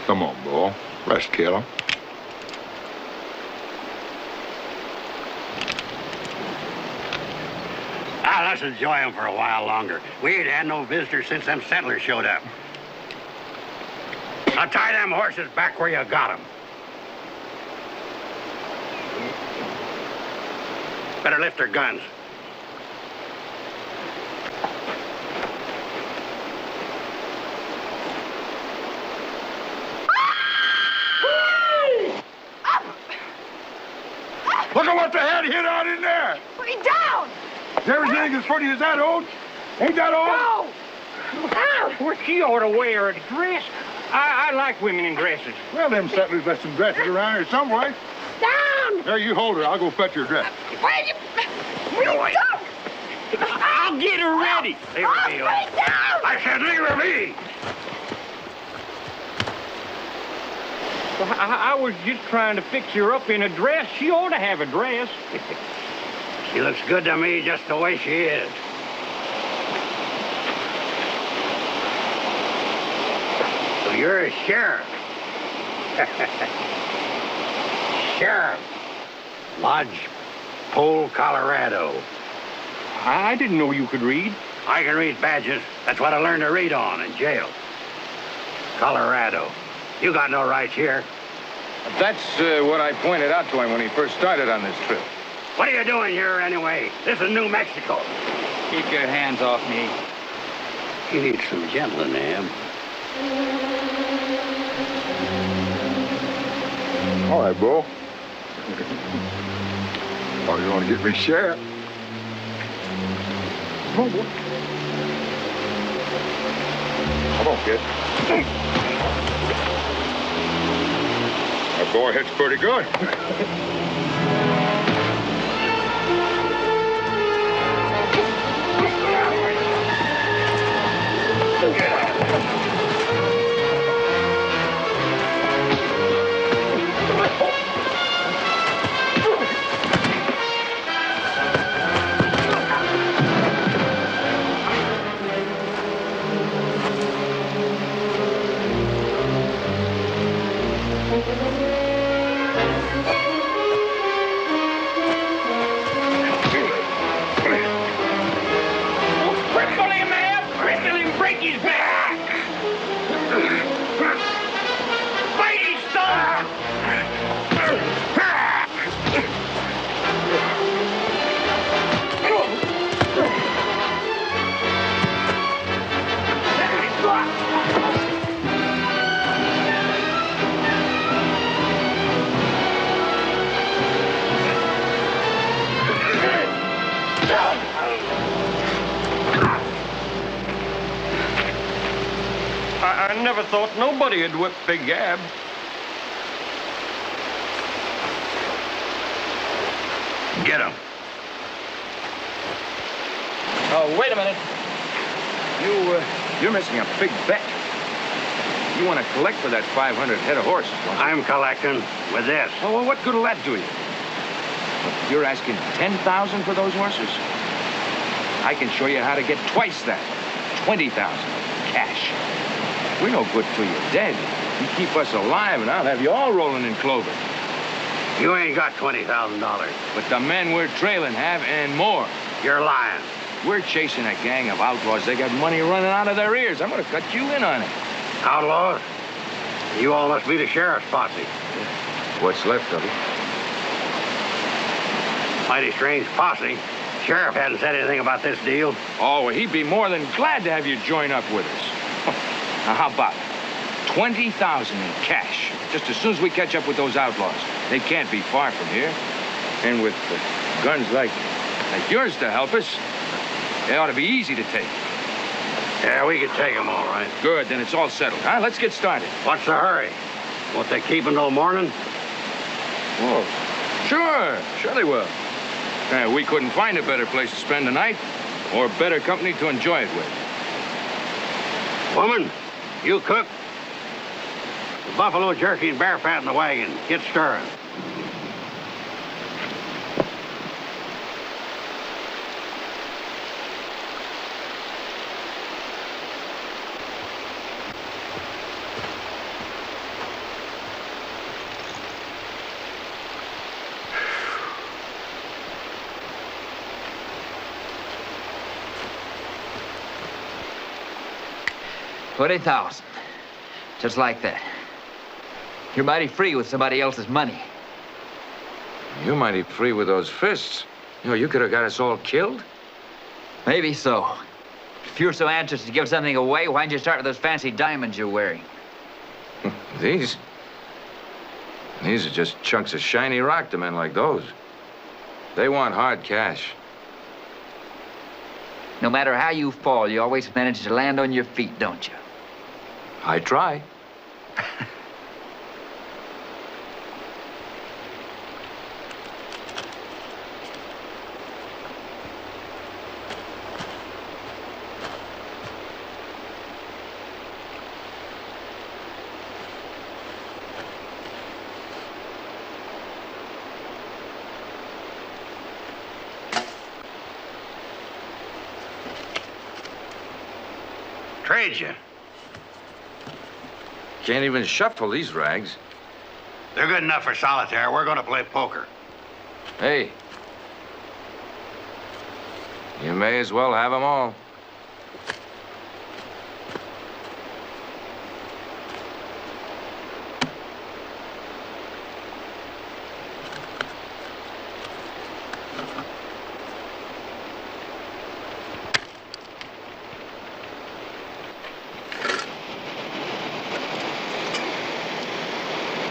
Come on, boy. Let's kill him. Let's enjoy them for a while longer. We ain't had no visitors since them settlers showed up. Now tie them horses back where you got them. Better lift their guns. Look at what the head hit out in there. Put me down! Is everything as pretty as that, Ode? Ain't that all? No! Well, she ought to wear a dress. I like women in dresses. Well, them settlers left some dresses around here somewhere. Down! There, you hold her. I'll go fetch your dress. Where you go? I'll get her ready. Leave her be, Ode. I said leave her be. Well, I was just trying to fix her up in a dress. She ought to have a dress. She looks good to me just the way she is. So you're a sheriff. Sheriff. Lodge Pole, Colorado. I didn't know you could read. I can read badges. That's what I learned to read on in jail. Colorado. You got no rights here. That's what I pointed out to him when he first started on this trip. What are you doing here anyway? This is New Mexico. Keep your hands off me. You need some gentlemen, ma'am. All right, Bo. Oh, you want to get me sheriff? Come on, boy. Come on, kid. That boy hits pretty good. Cripple him, man! Cripple him! Break his back! never thought nobody had whipped Big Gab. Get him. Oh, wait a minute. You're missing a big bet. You want to collect for that 500 head of horses, don't you? I'm collecting with this. Oh, well, what good will that do you? You're asking 10,000 for those horses? I can show you how to get twice that. 20,000 cash. We're no good till you're dead. You keep us alive, and I'll have you all rolling in clover. You ain't got $20,000. But the men we're trailing have, and more. You're lying. We're chasing a gang of outlaws. They got money running out of their ears. I'm gonna cut you in on it. Outlaws? You all must be the sheriff's posse. What's left of it? Mighty strange posse. Sheriff hadn't said anything about this deal. Oh, well, he'd be more than glad to have you join up with us. Now, how about it? 20,000 in cash, just as soon as we catch up with those outlaws. They can't be far from here. And with guns like yours to help us, they ought to be easy to take. Yeah, we could take them all right. Good, then it's all settled. All right, let's get started. What's the hurry? Won't they keep them till morning? Oh, sure they will. We couldn't find a better place to spend the night or better company to enjoy it with. Woman, you cook. The buffalo jerky and bear fat in the wagon. Get stirring. $20,000. Just like that. You're mighty free with somebody else's money. You're mighty free with those fists. You know, you could have got us all killed. Maybe so. If you're so anxious to give something away, why didn't you start with those fancy diamonds you're wearing? These are just chunks of shiny rock to men like those. They want hard cash. No matter how you fall, you always manage to land on your feet, don't you? I try. Trade you. Can't even shuffle these rags. They're good enough for solitaire. We're going to play poker. Hey. You may as well have them all.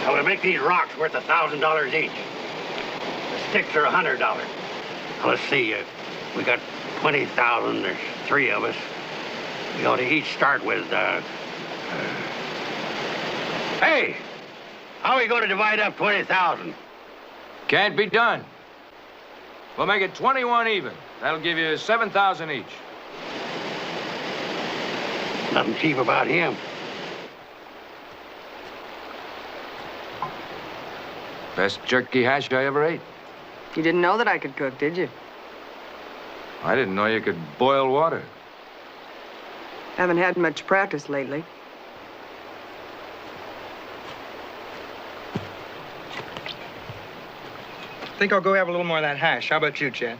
Now, we make these rocks worth $1,000 each. The sticks are $100. Now, let's see. We got 20,000. There's 3 of us. We ought to each start with, Hey! How are we going to divide up 20,000? Can't be done. We'll make it 21 even. That'll give you 7,000 each. Nothing cheap about him. Best jerky hash I ever ate. You didn't know that I could cook, did you? I didn't know you could boil water. Haven't had much practice lately. I think I'll go have a little more of that hash. How about you, Chad?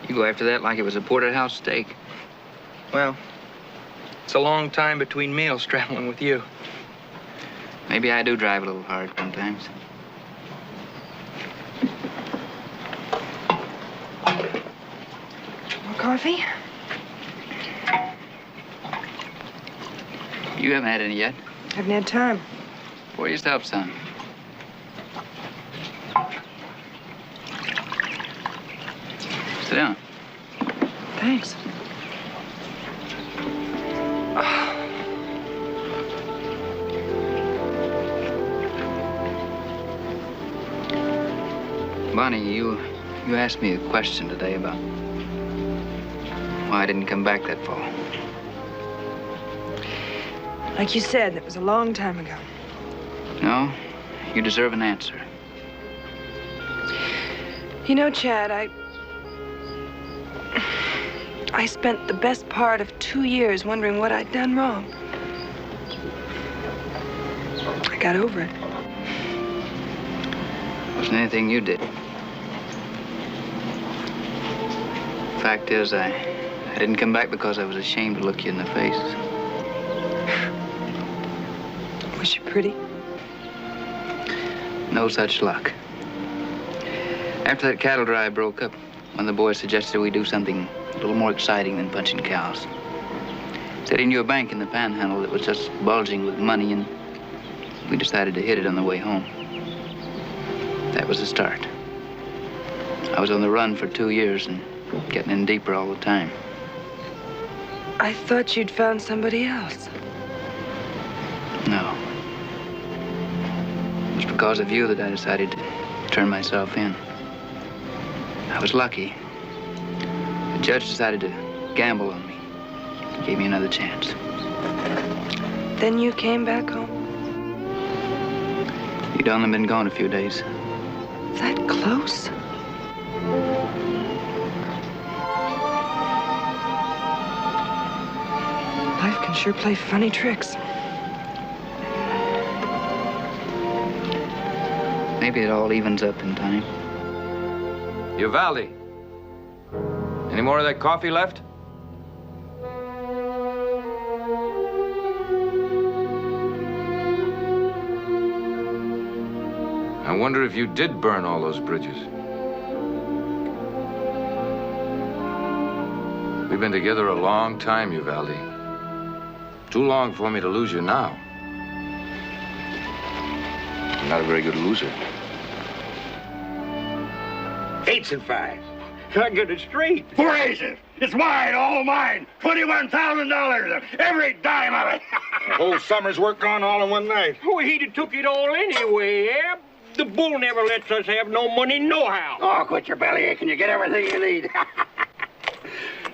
You go after that like it was a porterhouse steak. Well, it's a long time between meals traveling with you. Maybe I do drive a little hard sometimes. More coffee? You haven't had any yet. Haven't had time. Pour yourself some. Sit down. Thanks. Bonnie, you asked me a question today about why I didn't come back that fall. Like you said, that was a long time ago. No, you deserve an answer. You know, Chad, I spent the best part of 2 years wondering what I'd done wrong. I got over it. Wasn't anything you did. Fact is, I didn't come back because I was ashamed to look you in the face. Was she pretty? No such luck. After that cattle drive broke up, one of the boys suggested we do something a little more exciting than punching cows. Said he knew a bank in the Panhandle that was just bulging with money, and we decided to hit it on the way home. That was the start. I was on the run for 2 years and getting in deeper all the time. I thought you'd found somebody else. No. It was because of you that I decided to turn myself in. I was lucky. The judge decided to gamble on me. He gave me another chance. Then you came back home? You'd only been gone a few days. That close? Life can sure play funny tricks. Maybe it all evens up in time. Uvalde, any more of that coffee left? I wonder if you did burn all those bridges. We've been together a long time, Uvalde. Too long for me to lose you now. I'm not a very good loser. 8s and 5s. I get it straight. 4 aces. It's mine, all mine. $21,000. Every dime of it. The whole summer's work gone all in one night. Well, he'd have took it all anyway, Ab. The bull never lets us have no money nohow. Oh, quit your bellyaching. You get everything you need.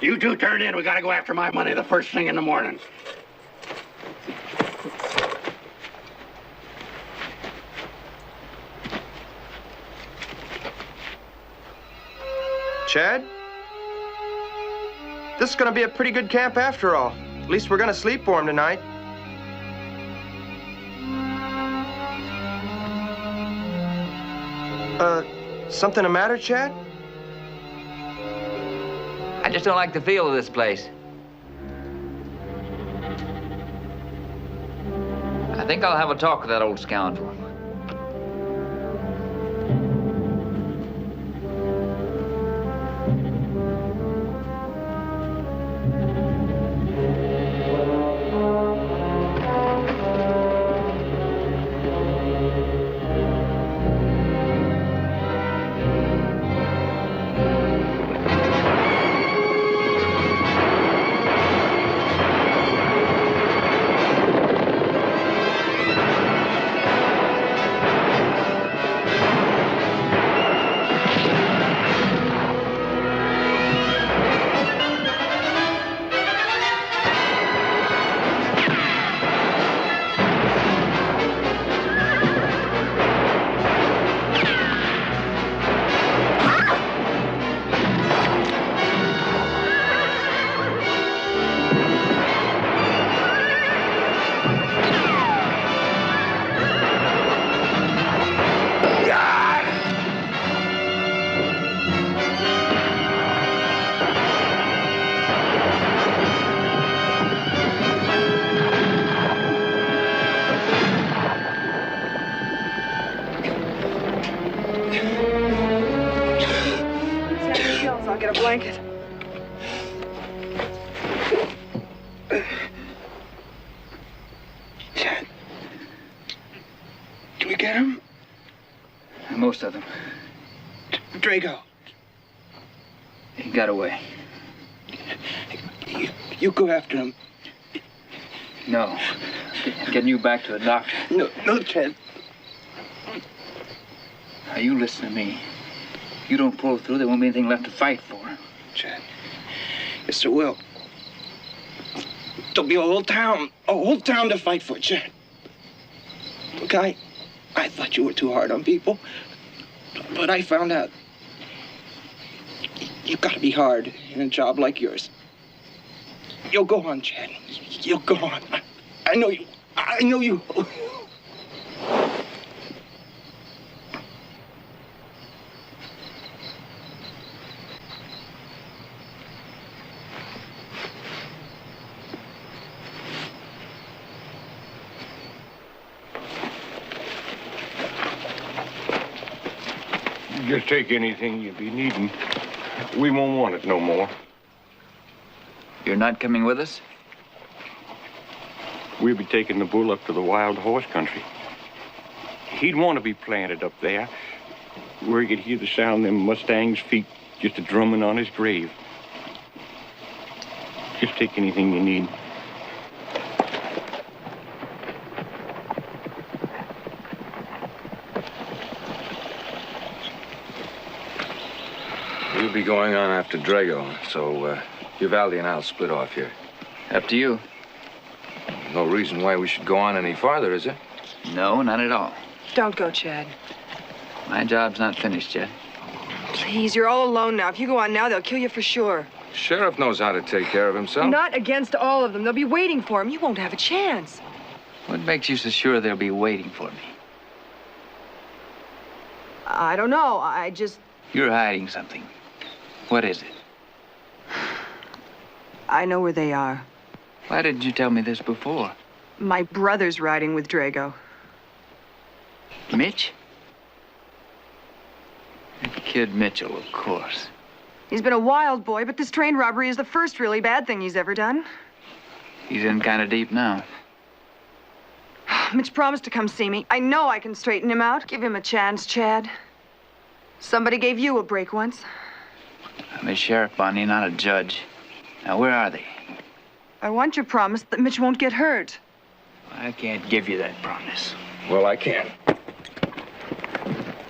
You two turn in. We gotta go after my money the first thing in the morning. Chad? This is gonna be a pretty good camp after all. At least we're gonna sleep warm tonight. Something the matter, Chad? I just don't like the feel of this place. I think I'll have a talk with that old scoundrel. I'll get a blanket. Chad, did we get him? Most of them. Drago. He got away. You go after him. No. Getting you back to the doctor. No, Chad. Now, you listen to me. If you don't pull through, there won't be anything left to fight for. Chad. Yes, there will. There'll be a whole town to fight for, Chad. Look, I thought you were too hard on people, but I found out you gotta be hard in a job like yours. You'll go on, Chad. You'll go on. I know you. I know you. Just take anything you be needing. We won't want it no more. You're not coming with us? We'll be taking the bull up to the wild horse country. He'd want to be planted up there, where he could hear the sound of them Mustangs' feet just a-drumming on his grave. Just take anything you need. We'll be going on after Drago, so Uvalde and I'll split off here. Up to you. No reason why we should go on any farther, is there? No, not at all. Don't go, Chad. My job's not finished yet. Please, you're all alone now. If you go on now, they'll kill you for sure. Sheriff knows how to take care of himself. Not against all of them. They'll be waiting for him. You won't have a chance. What makes you so sure they'll be waiting for me? I don't know. I just... You're hiding something. What is it? I know where they are. Why didn't you tell me this before? My brother's riding with Drago. Mitch? That kid Mitchell, of course. He's been a wild boy, but this train robbery is the first really bad thing he's ever done. He's in kind of deep now. Mitch promised to come see me. I know I can straighten him out. Give him a chance, Chad. Somebody gave you a break once. I'm a sheriff, Bonnie, not a judge. Now, where are they? I want your promise that Mitch won't get hurt. I can't give you that promise. Well, I can. All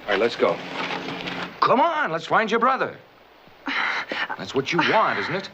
right, let's go. Come on, let's find your brother. That's what you want, isn't it?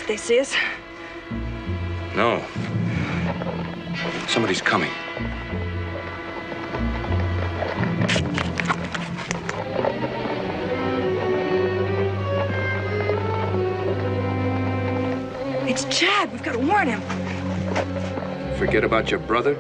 They see us? No. Somebody's coming. It's Chad. We've got to warn him. Forget about your brother?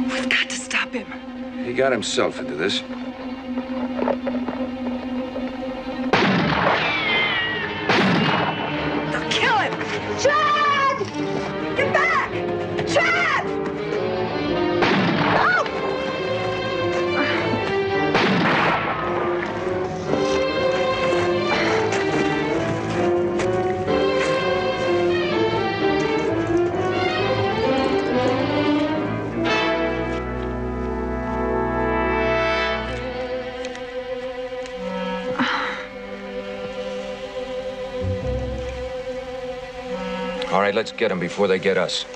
We've got to stop him. He got himself into this. They'll kill him. Chad! Get back! Chad! Help! All right, let's get them before they get us.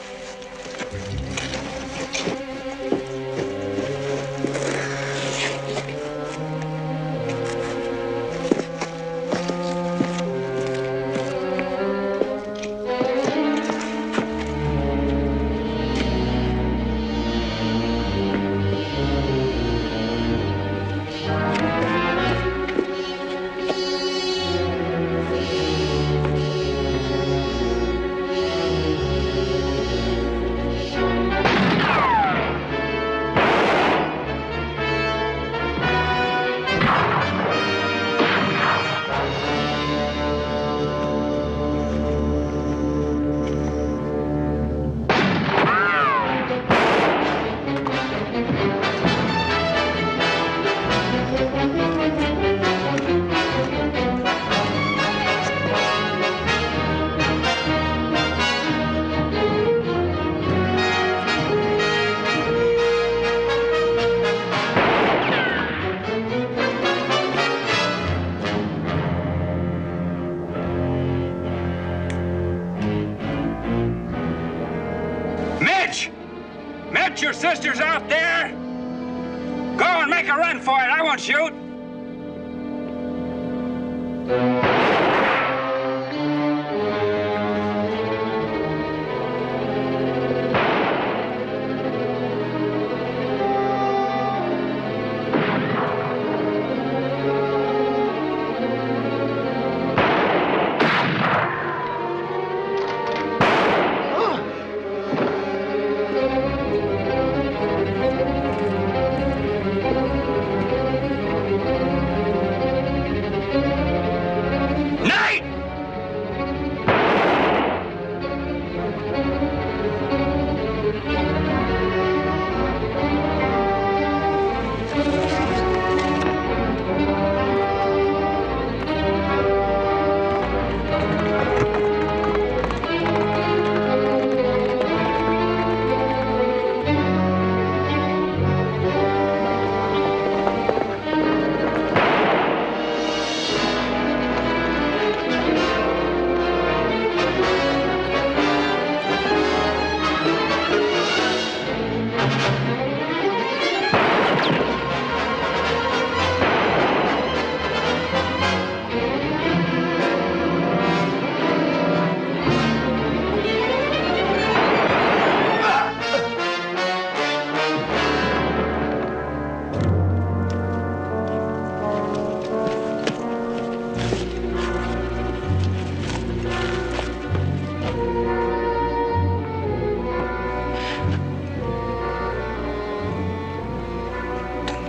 Mitch, your sister's out there. Go and make a run for it. I won't shoot.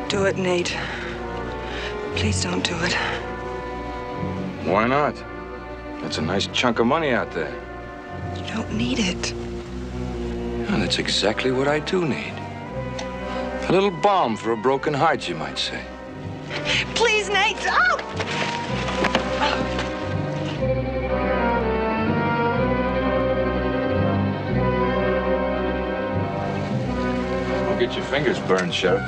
Do it, Nate. Please don't do it. Why not? That's a nice chunk of money out there. You don't need it. And that's exactly what I do need. A little balm for a broken heart, you might say. Please, Nate! Oh! Don't get your fingers burned, Sheriff.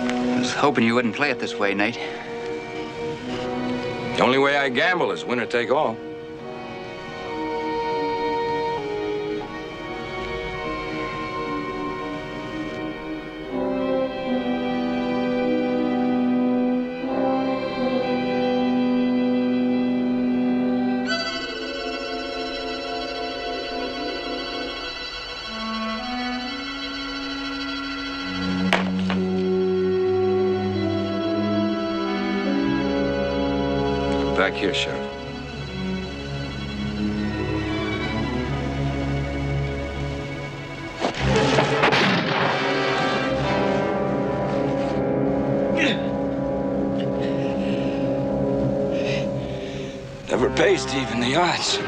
I was hoping you wouldn't play it this way, Nate. The only way I gamble is winner take all. Back here, Sheriff. Never pays to even the odds.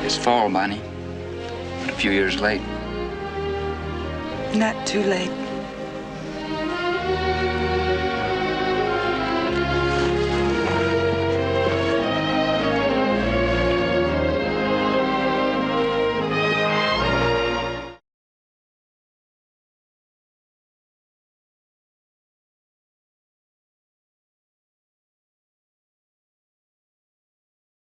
This fall, Bonnie. But a few years late. Not too late.